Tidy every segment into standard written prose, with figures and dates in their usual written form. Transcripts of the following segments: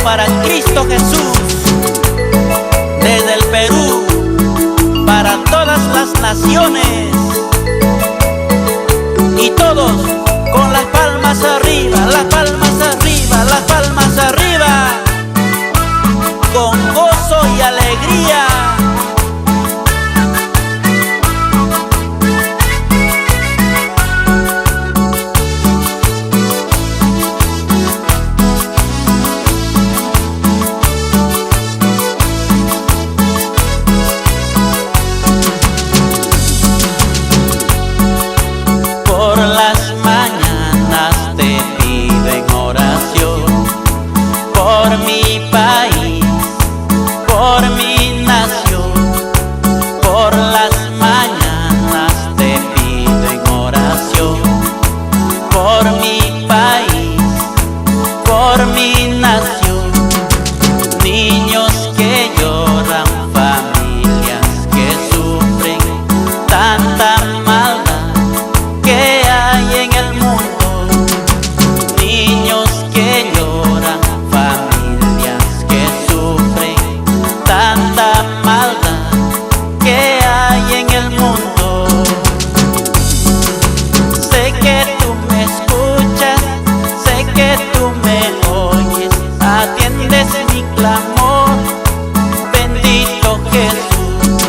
Para Cristo Jesús, desde el Perú, para todas las naciones, y todos con las palmas arriba, las palmas arriba, las palmas arriba, con gozo y alegría. Por las mañanas te pido en oración por mi país, por mi nación. Por las mañanas te pido en oración por mi país, por mi nación. Niños que lloran, familias que sufren tanta maldad que hay en el mundo, niños que lloran, familias que sufren tanta maldad que hay en el mundo. Sé que tú me escuchas, sé que tú me oyes, atiendes mi clamor, bendito Jesús.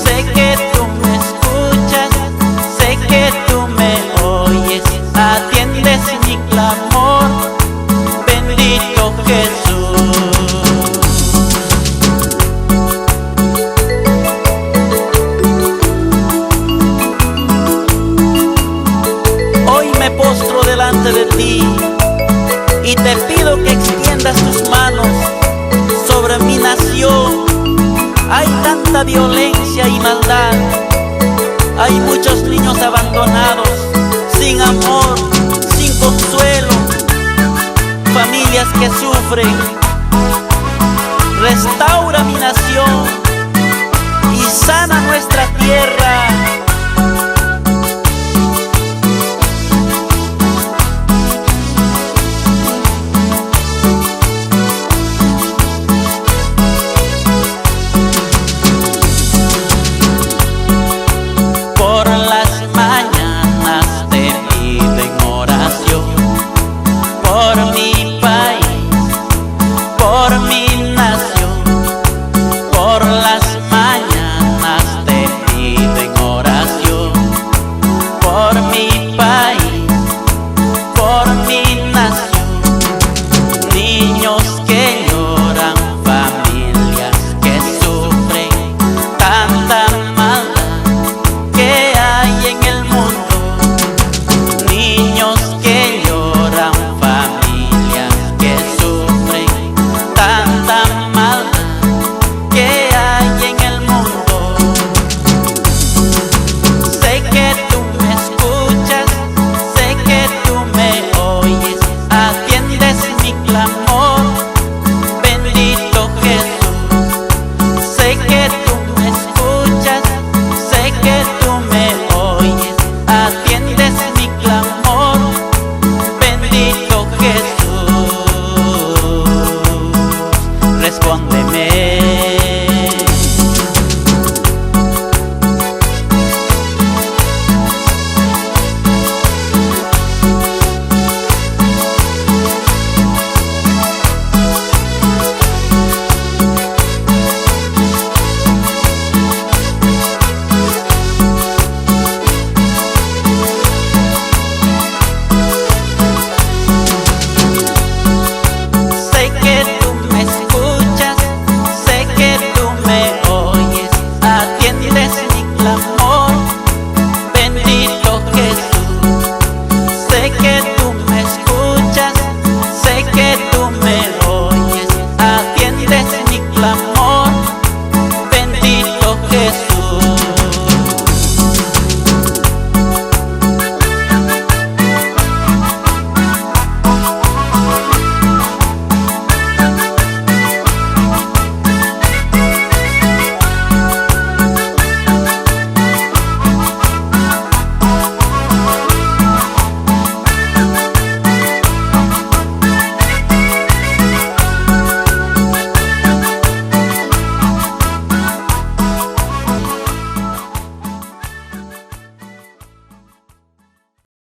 Sé que tú me escuchas, sé que tú me oyes, atiendes mi clamor, bendito Jesús. Hoy me postro delante de ti y te pido que extiendas tus manos sobre mi nación. Hay tanta violencia y maldad, hay muchos niños abandonados, sin amor, sin consuelo, familias que sufren. Restaura mi nación y sana nuestra tierra.